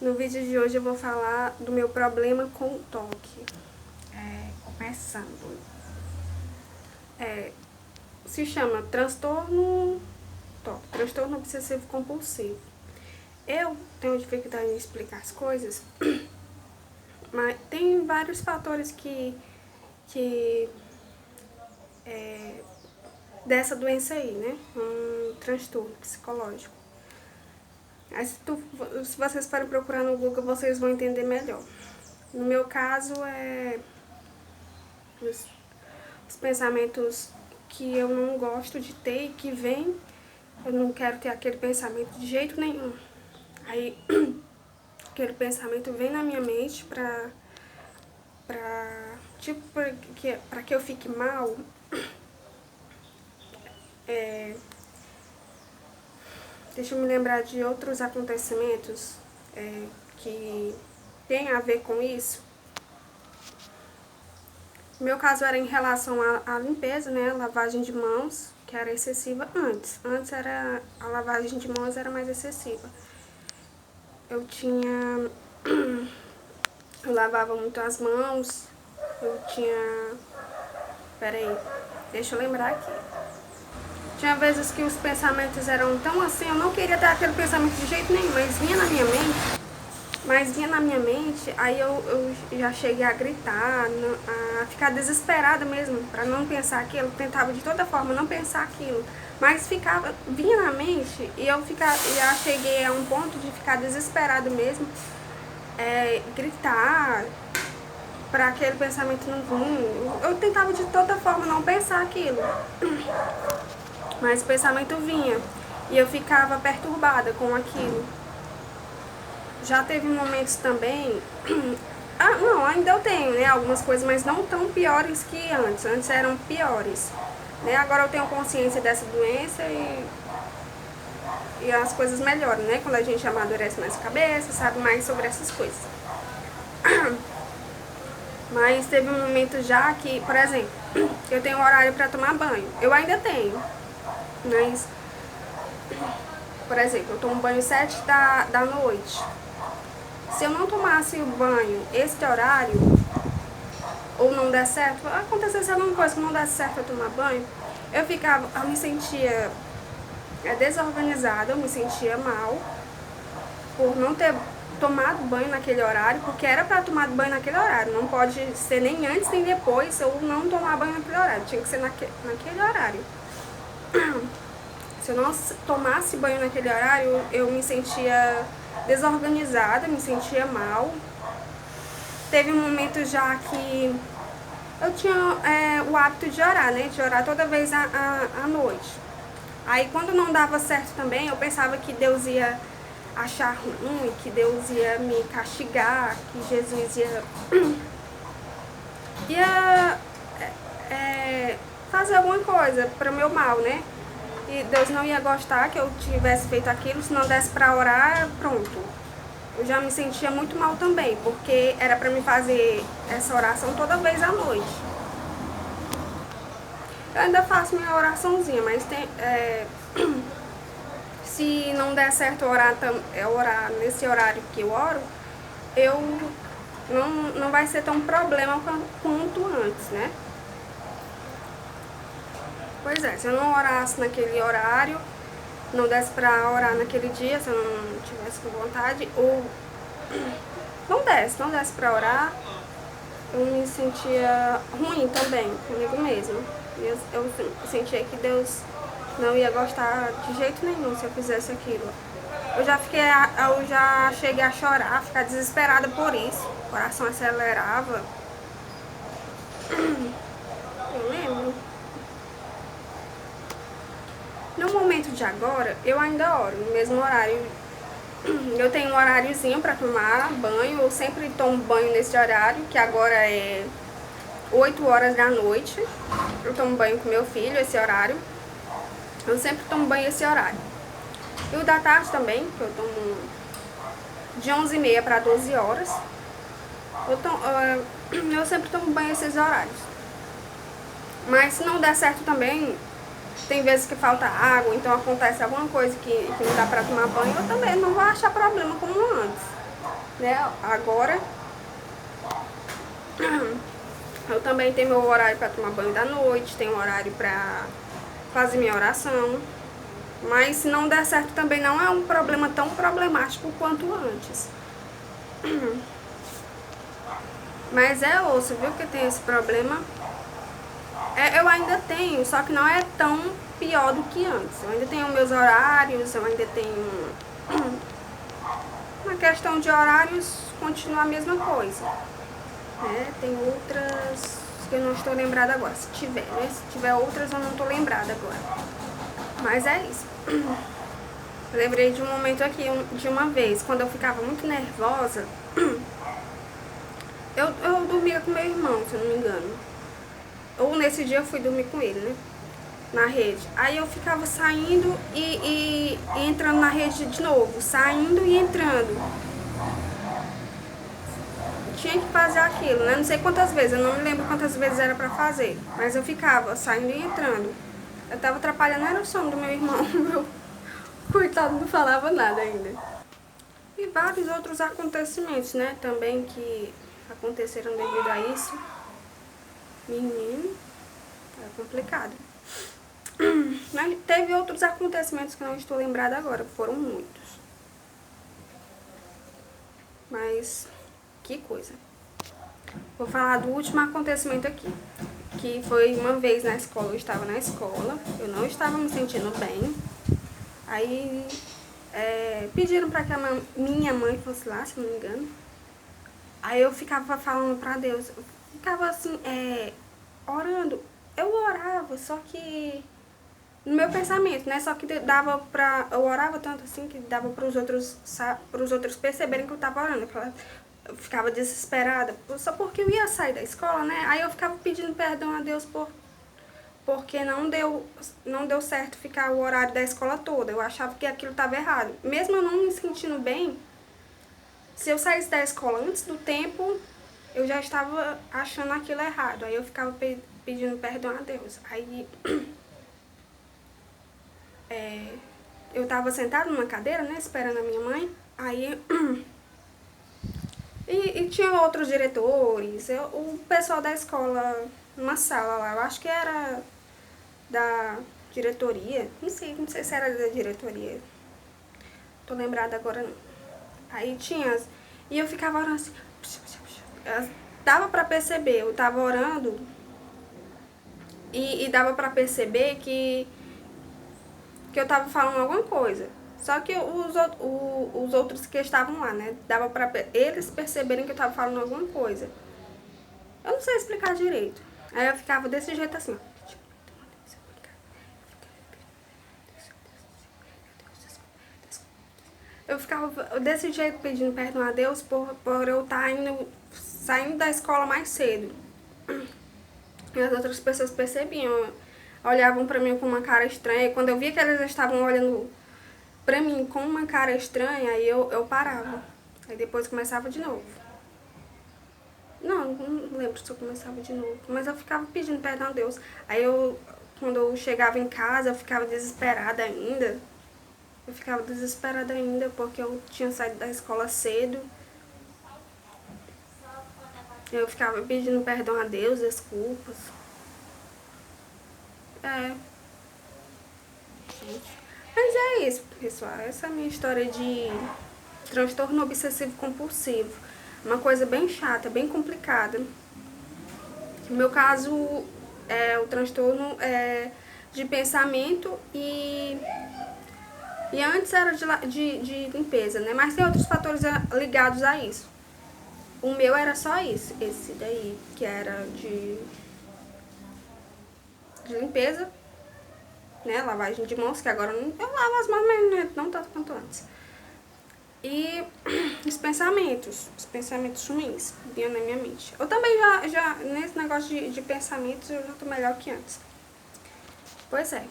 No vídeo de hoje eu vou falar do meu problema com o toque. Começando. Se chama transtorno toque, transtorno obsessivo compulsivo. Eu tenho dificuldade em explicar as coisas, mas tem vários fatores que dessa doença aí, né? Um transtorno psicológico. Aí, se vocês forem procurar no Google, vocês vão entender melhor. No meu caso, os pensamentos que eu não gosto de ter e que vem, eu não quero ter aquele pensamento de jeito nenhum. Aí, aquele pensamento vem na minha mente pra que eu fique mal. Deixa eu me lembrar de outros acontecimentos que tem a ver com isso. No meu caso era em relação à limpeza, né, lavagem de mãos, que era excessiva antes. Antes a lavagem de mãos era mais excessiva. Eu lavava muito as mãos, peraí, deixa eu lembrar aqui. Tinha vezes que os pensamentos eram tão assim, eu não queria ter aquele pensamento de jeito nenhum, mas vinha na minha mente, aí eu já cheguei a gritar, a ficar desesperada mesmo, pra não pensar aquilo, tentava de toda forma não pensar aquilo, mas vinha na mente e já cheguei a um ponto de ficar desesperada mesmo, gritar, pra aquele pensamento não vir. Eu tentava de toda forma não pensar aquilo, mas o pensamento vinha e eu ficava perturbada com aquilo. Já teve momentos também, ainda eu tenho, né, algumas coisas, mas não tão piores que antes eram piores, né, agora eu tenho consciência dessa doença e as coisas melhoram, né, quando a gente amadurece mais a cabeça, sabe mais sobre essas coisas. Mas teve um momento já que, por exemplo, eu tenho horário para tomar banho, eu ainda tenho, mas, por exemplo, eu tomo banho 7 da noite. Se eu não tomasse o banho esse horário, ou não der certo, acontecesse alguma coisa que não desse certo eu tomar banho, eu me sentia desorganizada, eu me sentia mal por não ter tomado banho naquele horário, porque era para tomar banho naquele horário, não pode ser nem antes nem depois, ou não tomar banho naquele horário, tinha que ser naquele horário. Se eu não tomasse banho naquele horário, eu me sentia desorganizada, me sentia mal. Teve um momento já que eu tinha o hábito de orar, né? De orar toda vez à noite. Aí quando não dava certo também, eu pensava que Deus ia achar ruim, que Deus ia me castigar, que Jesus ia fazer alguma coisa para o meu mal, né? E Deus não ia gostar que eu tivesse feito aquilo, se não desse para orar, pronto. Eu já me sentia muito mal também, porque era para me fazer essa oração toda vez à noite. Eu ainda faço minha oraçãozinha, mas se não der certo orar nesse horário que eu oro, não vai ser tão problema quanto antes, né? Pois é, se eu não orasse naquele horário, não desse pra orar naquele dia, se eu não tivesse com vontade, ou não desse pra orar, eu me sentia ruim também comigo mesma. Eu sentia que Deus não ia gostar de jeito nenhum se eu fizesse aquilo. Eu já cheguei a chorar, a ficar desesperada por isso, o coração acelerava. Eu lembro. No momento de agora, eu ainda oro, no mesmo horário. Eu tenho um horáriozinho para tomar banho, eu sempre tomo banho nesse horário, que agora é 8 horas da noite. Eu tomo banho com meu filho, esse horário. Eu sempre tomo banho esse horário. E o da tarde também, que eu tomo de 11h30 para 12 horas. Eu sempre tomo banho esses horários. Mas se não der certo também, tem vezes que falta água, então acontece alguma coisa que não dá pra tomar banho, eu também não vou achar problema como antes. né? Agora eu também tenho meu horário para tomar banho da noite, tenho horário para fazer minha oração. Mas se não der certo também não é um problema tão problemático quanto antes. Mas é osso, viu, que tem esse problema. Eu ainda tenho, só que não é tão pior do que antes. Eu ainda tenho meus horários, eu ainda tenho... Na questão de horários, continua a mesma coisa. Tem outras que eu não estou lembrada agora, se tiver, né? Se tiver outras eu não estou lembrada agora. Mas é isso. Eu lembrei de um momento aqui, de uma vez, quando eu ficava muito nervosa, eu dormia com meu irmão, se eu não me engano. Ou nesse dia eu fui dormir com ele, né? Na rede. Aí eu ficava saindo e entrando na rede de novo, saindo e entrando. Tinha que fazer aquilo, né? Não sei quantas vezes, eu não me lembro quantas vezes era pra fazer, mas eu ficava saindo e entrando. Eu tava atrapalhando, era o sono do meu irmão, meu coitado não falava nada ainda. E vários outros acontecimentos, né, também que aconteceram devido a isso. Menino, é complicado. Mas teve outros acontecimentos que não estou lembrada agora, foram muitos. Mas, que coisa. Vou falar do último acontecimento aqui, que foi uma vez na escola, eu estava na escola, eu não estava me sentindo bem, aí pediram para que a minha mãe fosse lá, se não me engano, aí eu ficava falando pra Deus, eu ficava assim, orando, eu orava, só que no meu pensamento, né, só que dava pra, eu orava tanto assim que dava pros outros perceberem que eu tava orando, eu ficava desesperada, só porque eu ia sair da escola, né? Aí eu ficava pedindo perdão a Deus porque não deu certo ficar o horário da escola toda. Eu achava que aquilo estava errado. Mesmo eu não me sentindo bem, se eu saísse da escola antes do tempo, eu já estava achando aquilo errado. Aí eu ficava pedindo perdão a Deus. Aí eu estava sentada numa cadeira, né, esperando a minha mãe. Aí... E tinha outros diretores, o pessoal da escola, numa sala lá, eu acho que era da diretoria, não sei se era da diretoria, tô lembrada agora não. Aí tinha, e eu ficava orando assim, dava pra perceber, eu tava orando e dava pra perceber que eu tava falando alguma coisa. Só que os outros que estavam lá, né, dava pra eles perceberem que eu tava falando alguma coisa. Eu não sei explicar direito. Aí eu ficava desse jeito assim, ó. Eu ficava desse jeito pedindo perdão a Deus por eu estar saindo da escola mais cedo. E as outras pessoas percebiam, olhavam pra mim com uma cara estranha. E quando eu via que eles estavam olhando pra mim com uma cara estranha, aí eu parava. Aí depois começava de novo. Não lembro se eu começava de novo, mas eu ficava pedindo perdão a Deus. Aí quando eu chegava em casa, eu ficava desesperada ainda. Eu ficava desesperada ainda porque eu tinha saído da escola cedo. Eu ficava pedindo perdão a Deus, desculpas. Mas é isso, pessoal. Essa é a minha história de transtorno obsessivo compulsivo. Uma coisa bem chata, bem complicada. No meu caso, o transtorno de pensamento e antes era de limpeza, né? Mas tem outros fatores ligados a isso. O meu era só isso, esse daí, que era de limpeza, né? Lavagem de mãos, que agora eu lavo as mãos, mas não tanto quanto antes. E os pensamentos ruins vinham na minha mente. Eu também já nesse negócio de pensamentos, eu já tô melhor que antes. Pois é.